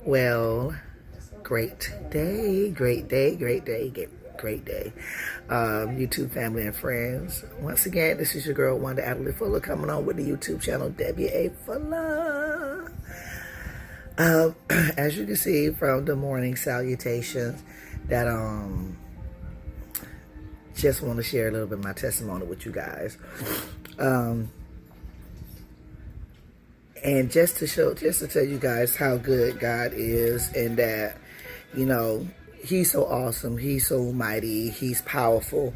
Well, great day, great day, great day, great day. YouTube family and friends. Once again, this is your girl, Wanda Adelaide Fuller, coming on with the YouTube channel, Debbie A. Fuller. As you can see from the morning salutations, that just want to share a little bit of my testimony with you guys. And just to tell you guys how good God is, and that, he's so awesome, he's so mighty, he's powerful,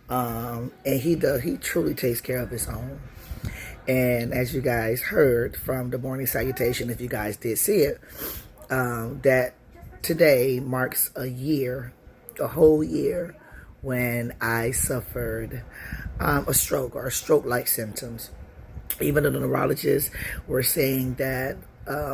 and he truly takes care of his own. And as you guys heard from the morning salutation, if you guys did see it, that today marks a whole year, when I suffered a stroke or stroke-like symptoms. Even though the neurologists were saying that,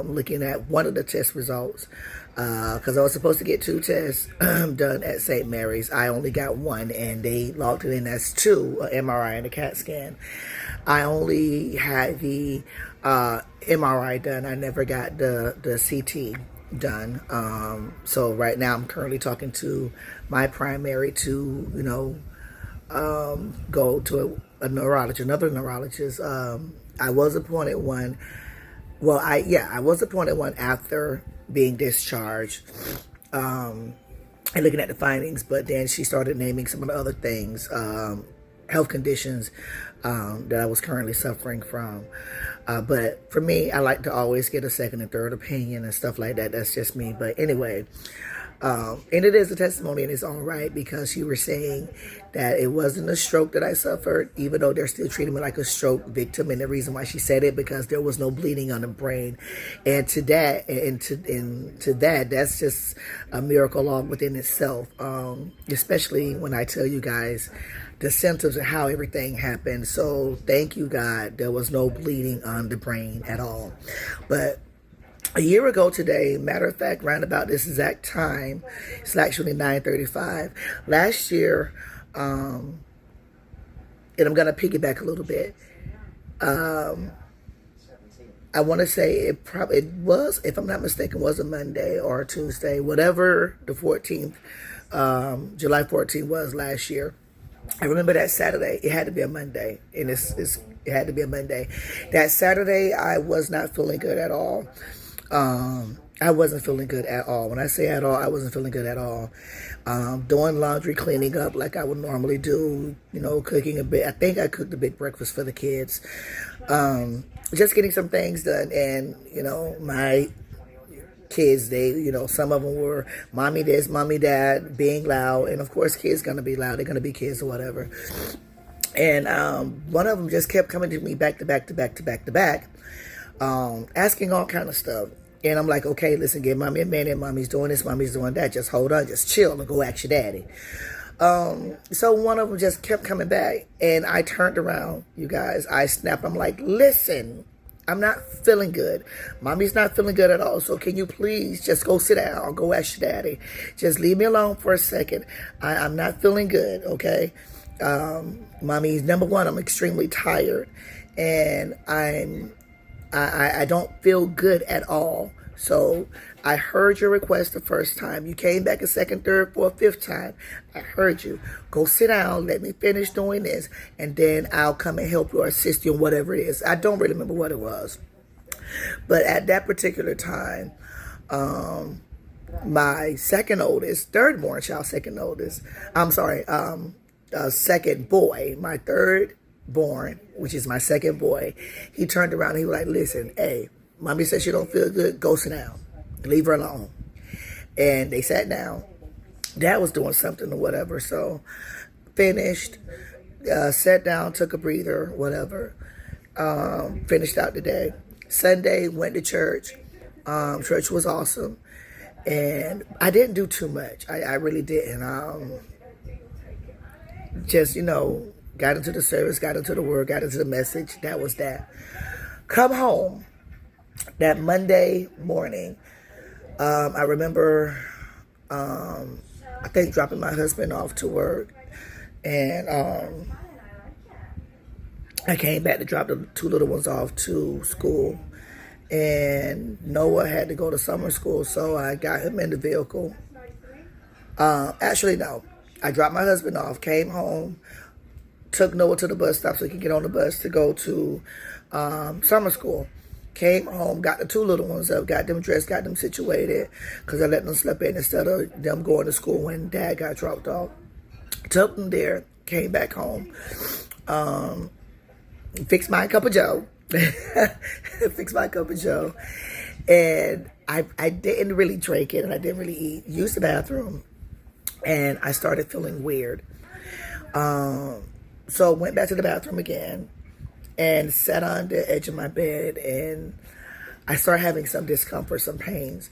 looking at one of the test results, because I was supposed to get 2 tests done at St. Mary's. I only got 1, and they logged it in as 2, an MRI and a CAT scan. I only had the MRI done. I never got the CT done. So right now I'm currently talking to my primary to, go to another neurologist. I was appointed one. Well, I was appointed one after being discharged, and looking at the findings. But then she started naming some of the other things, health conditions that I was currently suffering from. But for me, I like to always get a second and third opinion and stuff like that. That's just me. But anyway, and it is a testimony in its own right, because you were saying that it wasn't a stroke that I suffered, even though they're still treating me like a stroke victim. And the reason why she said it, because there was no bleeding on the brain. And to that, that's just a miracle all within itself. Especially when I tell you guys the symptoms and how everything happened. So thank you, God, there was no bleeding on the brain at all. But a year ago today, matter of fact, round about this exact time, it's actually 9:35. Last year, and I'm going to piggyback a little bit. I want to say it was, if I'm not mistaken, was a Monday or a Tuesday, whatever the 14th, July 14th was last year. I remember that Saturday. It had to be a Monday, and it had to be a Monday. That Saturday, I was not feeling good at all. I wasn't feeling good at all. When I say at all, I wasn't feeling good at all. Doing laundry, cleaning up like I would normally do, cooking a bit. I think I cooked a big breakfast for the kids. Just getting some things done. And, my kids, they, some of them were mommy this, mommy that, being loud. And of course, kids going to be loud. They're going to be kids or whatever. And one of them just kept coming to me back to back, asking all kind of stuff. And I'm like, okay, listen, give mommy a minute. Mommy's doing this, mommy's doing that. Just hold on, just chill and go ask your daddy. So one of them just kept coming back, and I turned around, you guys. I snapped. I'm like, listen, I'm not feeling good. Mommy's not feeling good at all. So can you please just go sit down or go ask your daddy? Just leave me alone for a second. I'm not feeling good, okay? Mommy's, number one, I'm extremely tired, and I don't feel good at all. So I heard your request the first time. You came back a second, third, fourth, fifth time. I heard you. Go sit down. Let me finish doing this. And then I'll come and help you or assist you in whatever it is. I don't really remember what it was. But at that particular time, my second oldest, third born child, second boy, my third born, which is my second boy, he turned around and he was like, listen, hey, mommy said she don't feel good, go sit down, leave her alone. And they sat down. Dad was doing something or whatever, so finished, sat down, took a breather, whatever, finished out the day. Sunday, went to church. Church was awesome, and I didn't do too much. I really didn't. Just, got into the service, got into the word, got into the message. That was that. Come home that Monday morning. I remember, I think, dropping my husband off to work. And I came back to drop the 2 little ones off to school. and Noah had to go to summer school, so I got him in the vehicle. Actually, no. I dropped my husband off, came home, took Noah to the bus stop so he could get on the bus to go to summer school. Came home, got the two little ones up, got them dressed, got them situated, because I let them sleep in instead of them going to school when Dad got dropped off. Took them there, came back home, fixed my cup of joe, and I didn't really drink it, and I didn't really eat. Used the bathroom, and I started feeling weird. So went back to the bathroom again, and sat on the edge of my bed, and I started having some discomfort, some pains.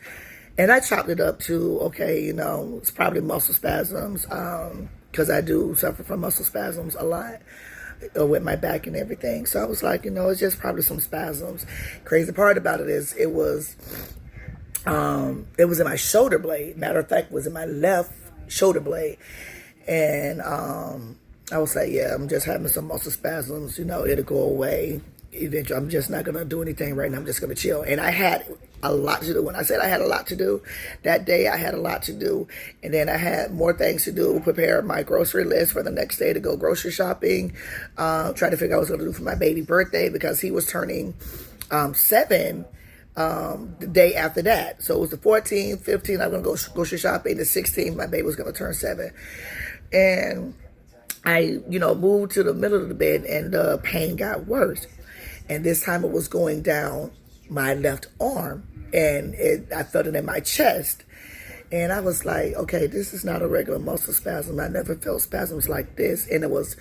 And I chopped it up to, okay, it's probably muscle spasms, because I do suffer from muscle spasms a lot with my back and everything. So I was like, it's just probably some spasms. Crazy part about it is it was in my shoulder blade. Matter of fact, it was in my left shoulder blade. And I was like, yeah, I'm just having some muscle spasms, it'll go away. Eventually, I'm just not going to do anything right now. I'm just going to chill. And I had a lot to do. When I said I had a lot to do, that day I had a lot to do. And then I had more things to do, prepare my grocery list for the next day to go grocery shopping, try to figure out what I was going to do for my baby birthday because he was turning 7 the day after that. So it was the 14th, 15th, I'm going to go grocery shopping. The 16th, my baby was going to turn 7. And I, moved to the middle of the bed and the pain got worse. And this time it was going down my left arm and I felt it in my chest. And I was like, okay, this is not a regular muscle spasm. I never felt spasms like this. And it was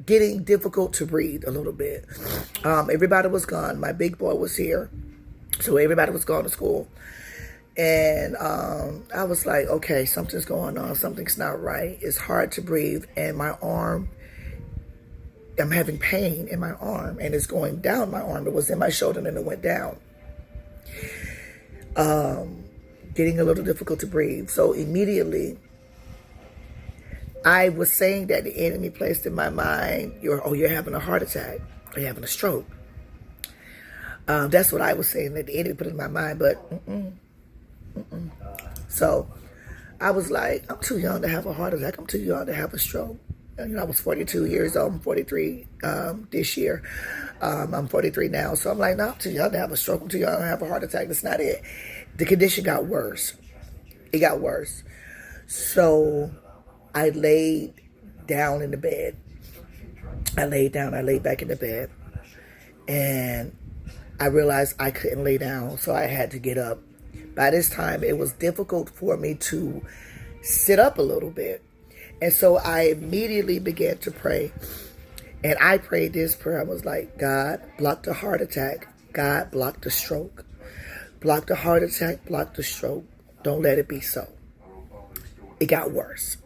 getting difficult to breathe a little bit. Everybody was gone. My big boy was here. So everybody was gone to school. And I was like, okay, something's going on. Something's not right. It's hard to breathe. And my arm, I'm having pain in my arm. And it's going down my arm. It was in my shoulder and then it went down. Getting a little difficult to breathe. So immediately, I was saying that the enemy placed in my mind, you're having a heart attack. Or you're having a stroke. That's what I was saying that the enemy put in my mind. But So I was like, I'm too young to have a heart attack. I'm too young to have a stroke. And I was 42 years old. I'm 43 this year. I'm 43 now. So I'm like, no, I'm too young to have a stroke. I'm too young to have a heart attack. That's not it. The condition got worse. It got worse. So I laid down in the bed. I laid back in the bed. And I realized I couldn't lay down. So I had to get up. By this time, it was difficult for me to sit up a little bit. And so I immediately began to pray. And I prayed this prayer. I was like, God, block the heart attack. God, block the stroke. Block the heart attack, block the stroke. Don't let it be so. It got worse.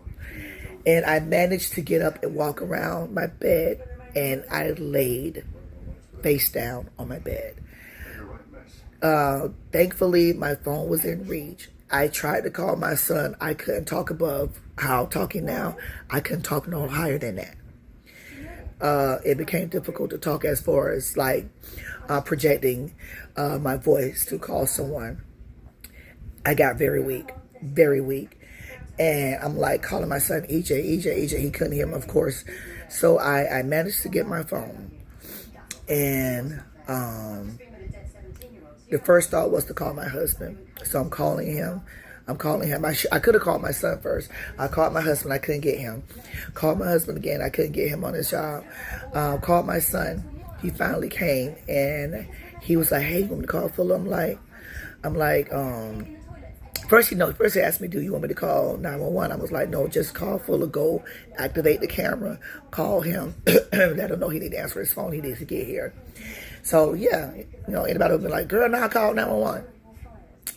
And I managed to get up and walk around my bed. And I laid face down on my bed. Thankfully, my phone was in reach. I tried to call my son. I couldn't talk above how I'm talking now. I couldn't talk no higher than that. It became difficult to talk as far as like projecting my voice to call someone. I got very weak. And I'm like calling my son, EJ. He couldn't hear me, of course. So I managed to get my phone. And the first thought was to call my husband. So I'm calling him. I could have called my son first. I called my husband. I couldn't get him. Called my husband again. I couldn't get him on his job. Called my son. He finally came. And he was like, hey, you want me to call Fuller? I'm like, first he asked me, do you want me to call 911? I was like, no, just call Fuller. Go activate the camera. Call him. Let him know he needs to answer his phone. He needs to get here. So, yeah, anybody would be like, girl, now call 911.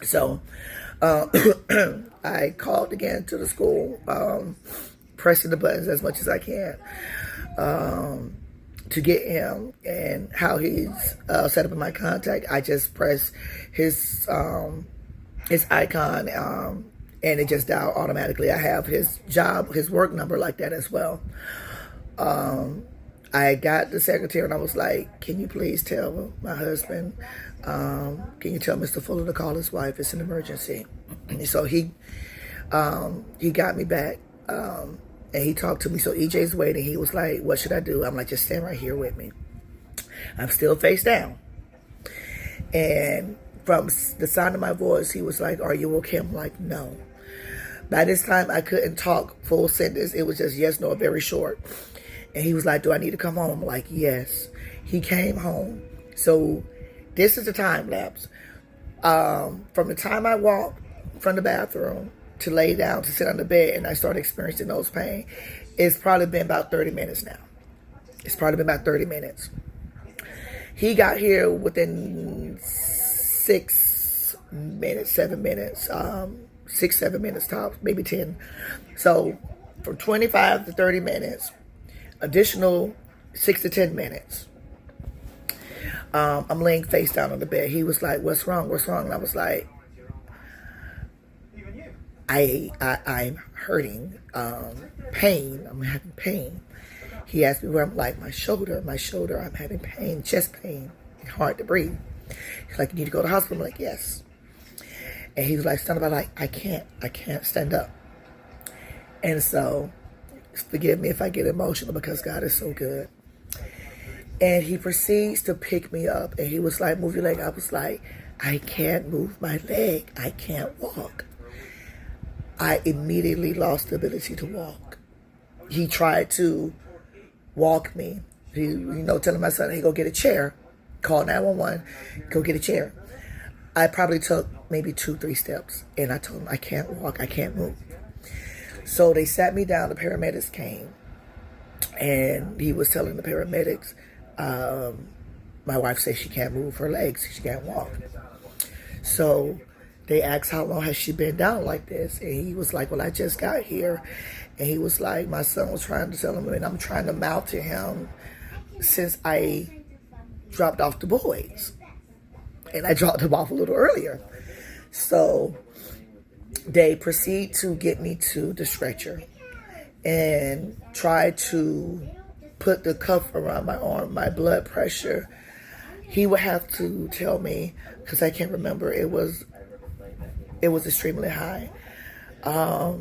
So, I called again to the school, pressing the buttons as much as I can to get him. And how he's set up in my contact, I just press his icon, and it just dialed automatically. I have his work number like that as well. I got the secretary and I was like, can you please tell my husband, can you tell Mr. Fuller to call his wife? It's an emergency. So he got me back, and he talked to me. So EJ's waiting. He was like, what should I do? I'm like, just stand right here with me. I'm still face down. And from the sound of my voice, he was like, are you okay? I'm like, no. By this time, I couldn't talk full sentence. It was just yes, no, very short. And he was like, do I need to come home? I'm like, yes. He came home. So this is the time lapse. From the time I walked from the bathroom to lay down to sit on the bed and I started experiencing those pain, it's probably been about 30 minutes now. It's probably been about 30 minutes. He got here within 6 minutes, 7 minutes, 6, 7 minutes tops, maybe 10. So from 25 to 30 minutes, additional 6 to 10 minutes. I'm laying face down on the bed. He was like, what's wrong? What's wrong? And I was like, I'm hurting, pain. I'm having pain. He asked me where I'm like, my shoulder, I'm having pain, chest pain, hard to breathe. He's like, you need to go to the hospital. I'm like, yes. And he was like, stand up. I'm like, I can't stand up. And so, forgive me if I get emotional because God is so good. And he proceeds to pick me up and he was like, move your leg. I was like, I can't move my leg. I can't walk. I immediately lost the ability to walk. He tried to walk me. He, telling my son, hey, go get a chair. Call 911. Go get a chair. I probably took maybe 2-3 steps and I told him, I can't walk. I can't move. So they sat me down. The paramedics came and he was telling the paramedics, my wife says she can't move her legs. She can't walk. So they asked how long has she been down like this? And he was like, well, I just got here. And he was like, my son was trying to tell him, and I'm trying to mouth to him since I dropped off the boys. And I dropped them off a little earlier. So they proceed to get me to the stretcher and try to put the cuff around my arm, my blood pressure. He would have to tell me, because I can't remember, it was extremely high. I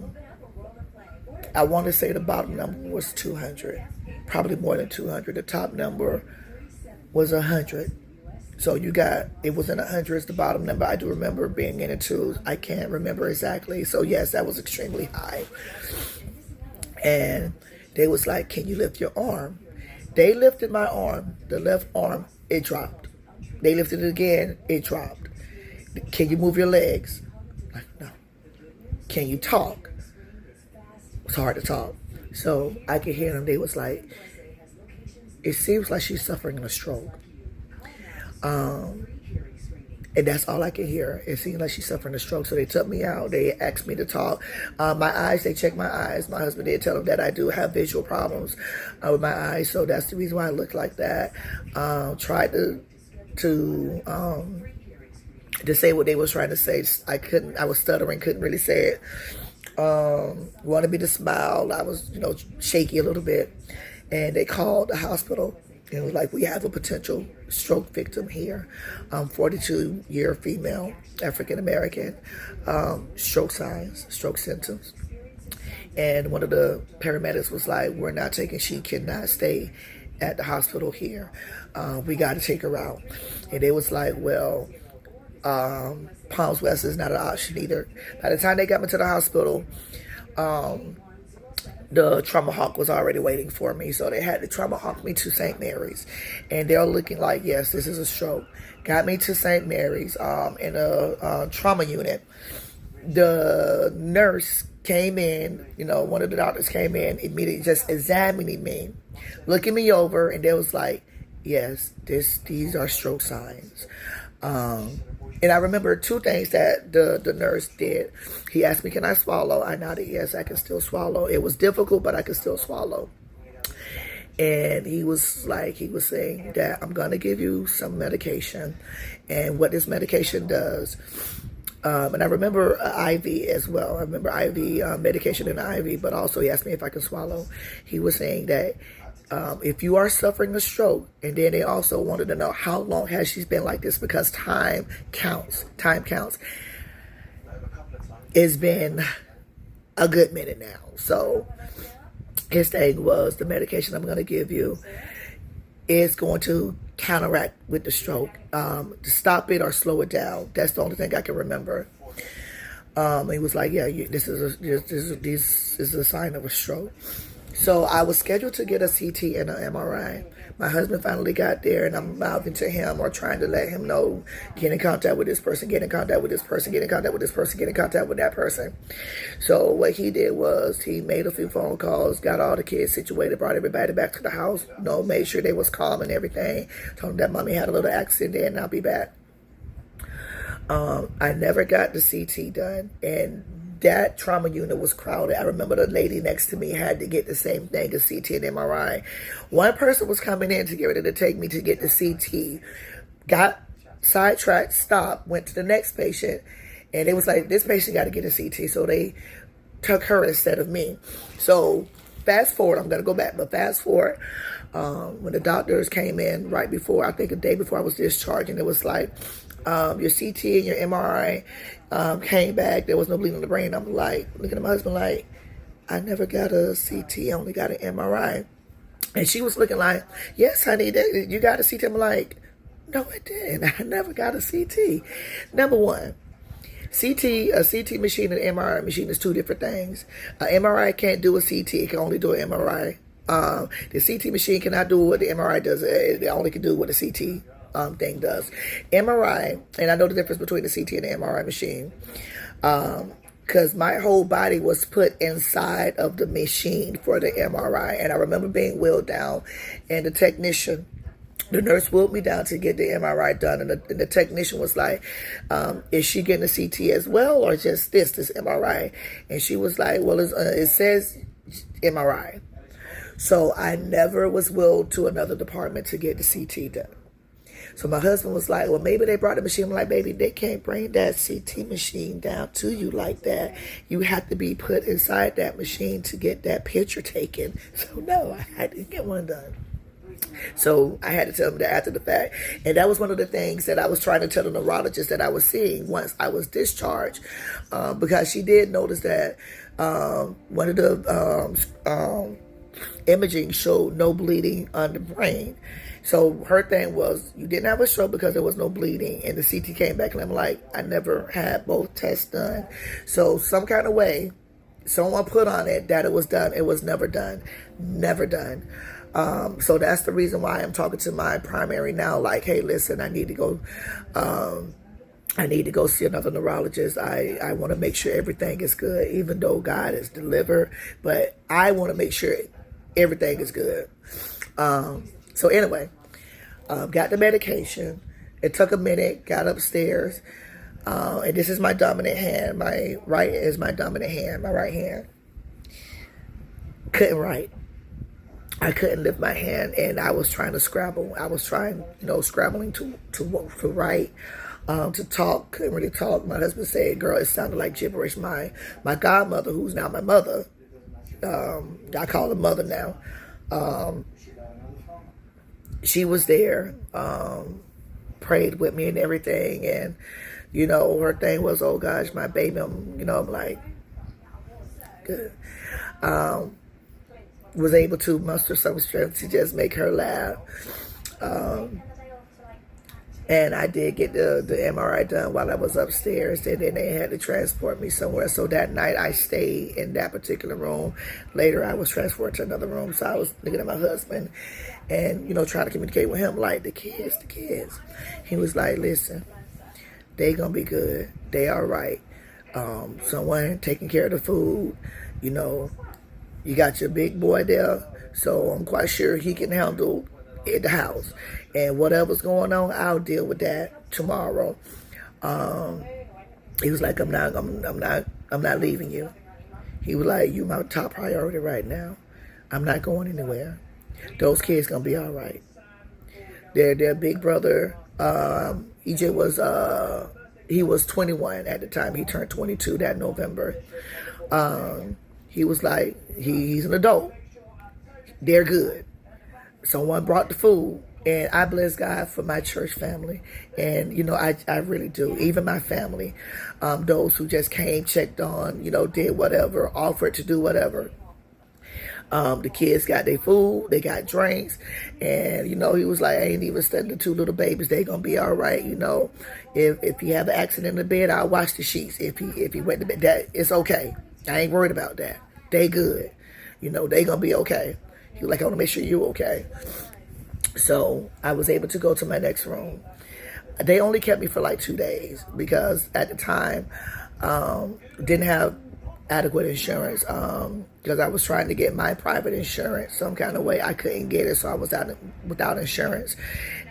want to say the bottom number was 200, probably more than 200. The top number was 100. So it was in the hundreds, the bottom number. I do remember being in the twos. I can't remember exactly. So yes, that was extremely high. And they was like, can you lift your arm? They lifted my arm, the left arm, it dropped. They lifted it again, it dropped. Can you move your legs? Like, no. Can you talk? It's hard to talk. So I could hear them. They was like, it seems like she's suffering a stroke. And that's all I could hear. It seemed like she's suffering a stroke. So they took me out. They asked me to talk. My eyes, they checked my eyes. My husband did tell them that I do have visual problems with my eyes. So that's the reason why I look like that. Tried to say what they was trying to say. I was stuttering, couldn't really say it. Wanted me to smile. I was, shaky a little bit. And they called the hospital. It was like, we have a potential stroke victim here. 42-year female, African-American, stroke signs, stroke symptoms. And one of the paramedics was like, we're not taking, she cannot stay at the hospital here. We got to take her out. And they was like, well, Palms West is not an option either. By the time they got me to the hospital, the trauma hawk was already waiting for me. So they had to trauma hawk me to St. Mary's. And they're looking like, yes, this is a stroke. Got me to St. Mary's in a trauma unit. The nurse came in, one of the doctors came in, immediately just examining me, looking me over, and they was like, yes, these are stroke signs. And I remember 2 things that the nurse did. He asked me, can I swallow? I nodded, yes, I can still swallow. It was difficult, but I could still swallow. And he was saying that I'm going to give you some medication. And what this medication does, and I remember IV as well. I remember IV medication and IV, but also he asked me if I could swallow. He was saying that If you are suffering a stroke, and then they also wanted to know how long has she been like this, because time counts. Time counts. It's been a good minute now. So his thing was, the medication I'm going to give you is going to counteract with the stroke, to stop it or slow it down. That's the only thing I can remember. He was like, yeah, this is a sign of a stroke. So I was scheduled to get a CT and an MRI. My husband finally got there, and I'm mouthing to him or trying to let him know, get in contact with this person, get in contact with this person, get in contact with this person, get in contact with that person. So what he did was he made a few phone calls, got all the kids situated, brought everybody back to the house, made sure they was calm and everything, told them that mommy had a little accident there and I'll be back. I never got the CT done, and that trauma unit was crowded. I remember the lady next to me had to get the same thing, a CT and MRI. One person was coming in to get ready to take me to get the CT, got sidetracked, stopped, went to the next patient, and it was like, this patient got to get a CT, so they took her instead of me. So fast forward, I'm going to go back, but fast forward, when the doctors came in right before, I think a day before I was discharged, and it was like, your CT and your MRI came back. There was no bleeding in the brain. I'm like, looking at my husband like, I never got a CT. I only got an MRI. And she was looking like, yes, honey, you got a CT. I'm like, no, I didn't. I never got a CT. Number one, a CT machine and an MRI machine is two different things. An MRI can't do a CT. It can only do an MRI. The CT machine cannot do what the MRI does. It only can do what a CT thing does. MRI, and I know the difference between the CT and the MRI machine, because my whole body was put inside of the machine for the MRI, and I remember being wheeled down, and the nurse wheeled me down to get the MRI done, and the technician was like, is she getting a CT as well, or just this MRI? And she was like, well, it says MRI. So I never was wheeled to another department to get the CT done. So my husband was like, well, maybe they brought the machine. I'm like, baby, they can't bring that CT machine down to you like that. You have to be put inside that machine to get that picture taken. So no, I didn't get one done. So I had to tell him that after the fact. And that was one of the things that I was trying to tell the neurologist that I was seeing once I was discharged, because she did notice that one of the imaging showed no bleeding on the brain. So her thing was, you didn't have a stroke because there was no bleeding, and the CT came back, and I'm like, I never had both tests done. So some kind of way, someone put on it that it was done. It was never done. Never done. So that's the reason why I'm talking to my primary now, like, hey, listen, I need to go see another neurologist. I want to make sure everything is good, even though God is delivered, but I want to make sure everything is good. So anyway, got the medication. It took a minute, got upstairs. And this is my dominant hand. My right is my dominant hand, my right hand. Couldn't write. I couldn't lift my hand, and I was trying to scrabble. I was trying, scrabbling to write, to talk. Couldn't really talk. My husband said, girl, it sounded like gibberish. My godmother, who's now my mother, I call her mother now, she was there, prayed with me and everything, and, her thing was, oh gosh, my baby, I'm like, good. Was able to muster some strength to just make her laugh. And I did get the MRI done while I was upstairs, and then they had to transport me somewhere. So that night I stayed in that particular room. Later I was transferred to another room. So I was looking at my husband and, trying to communicate with him, like, the kids. He was like, listen, they gonna be good. They all right. Someone taking care of the food, you got your big boy there, so I'm quite sure he can handle the house. And whatever's going on, I'll deal with that tomorrow. He was like, I'm not leaving you. He was like, you my top priority right now. I'm not going anywhere. Those kids gonna be all right. Their big brother, he was 21 at the time. He turned 22 that November. He was like, he's an adult. They're good. someone brought the food. And I bless God for my church family. And, I really do. Even my family, those who just came, checked on, did whatever, offered to do whatever. The kids got their food, they got drinks, and he was like, I ain't even studying the two little babies. They gonna be all right. If he have an accident in the bed, I'll wash the sheets. If he went to bed, that it's okay. I ain't worried about that. They good. They gonna be okay. He was like, I want to make sure you okay. So I was able to go to my next room. They only kept me for like 2 days because at the time, didn't have adequate insurance because I was trying to get my private insurance some kind of way. I couldn't get it, so I was out without insurance.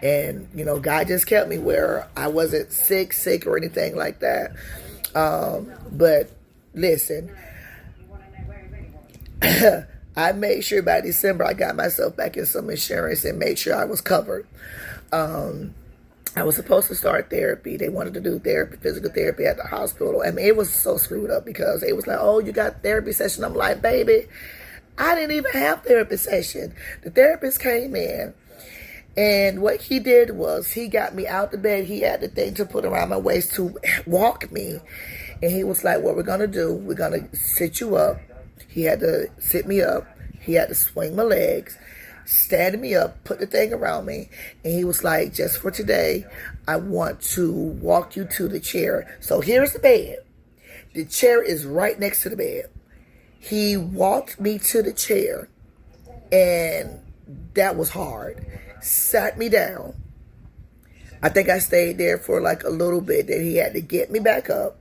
And God just kept me where I wasn't sick or anything like that. But listen, I made sure by December I got myself back in some insurance and made sure I was covered. I was supposed to start therapy. They wanted to do therapy, physical therapy at the hospital. I mean, it was so screwed up because it was like, oh, you got therapy session. I'm like, baby, I didn't even have therapy session. The therapist came in, and what he did was he got me out the bed. He had the thing to put around my waist to walk me. And he was like, what we're going to do, we're going to sit you up. He had to sit me up. He had to swing my legs, stand me up, put the thing around me, and he was like, just for today, I want to walk you to the chair. So here's the bed. The chair is right next to the bed. He walked me to the chair, and that was hard. Sat me down. I think I stayed there for like a little bit. Then he had to get me back up,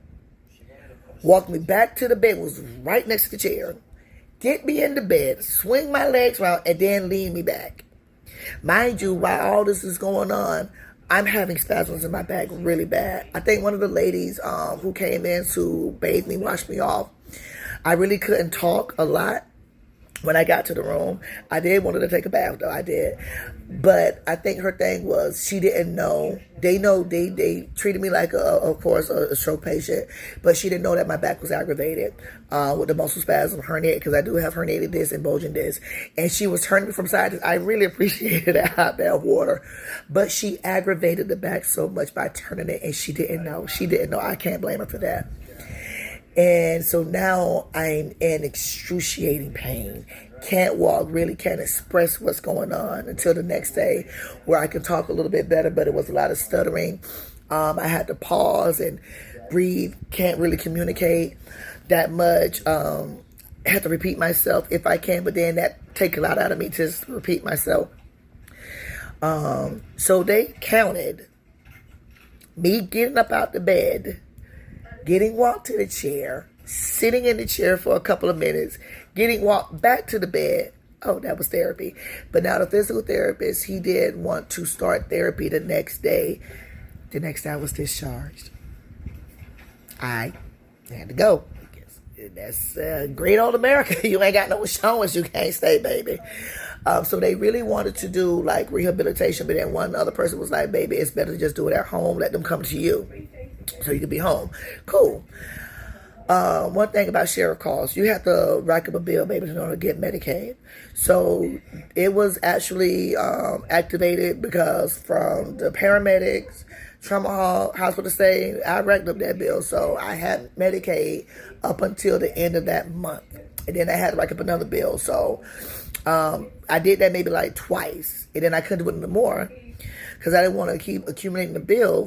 walk me back to the bed, was right next to the chair, get me in the bed, swing my legs around, and then lean me back. Mind you, while all this is going on, I'm having spasms in my back really bad. I think one of the ladies who came in to bathe me, wash me off, I really couldn't talk a lot when I got to the room. I did wanted to take a bath, though. I did. But I think her thing was she didn't know. They treated me like, of course, a stroke patient. But she didn't know that my back was aggravated with the muscle spasm, herniated, because I do have herniated disc and bulging disc. And she was turning me from side to side. I really appreciated that hot bath water. But she aggravated the back so much by turning it, and she didn't know. She didn't know. I can't blame her for that. And so now I'm in excruciating pain. Can't walk, really can't express what's going on until the next day where I can talk a little bit better, but it was a lot of stuttering. I had to pause and breathe, can't really communicate that much. I have to repeat myself if I can, but then that takes a lot out of me to just repeat myself. So they counted me getting up out the bed, getting walked to the chair, sitting in the chair for a couple of minutes, getting walked back to the bed. Oh, that was therapy. But now the physical therapist, he did want to start therapy the next day. The next day I was discharged. I had to go. That's great old America. You ain't got no insurance, you can't stay, baby. So they really wanted to do like rehabilitation, but then one other person was like, baby, it's better to just do it at home. Let them come to you so you can be home. Cool. One thing about sheriff calls, you have to rack up a bill, baby, in order to get Medicaid. So it was actually activated because from the paramedics, trauma hospital stay, I racked up that bill. So I had Medicaid up until the end of that month. And then I had to rack up another bill. So I did that maybe like twice. And then I couldn't do it no more because I didn't want to keep accumulating the bill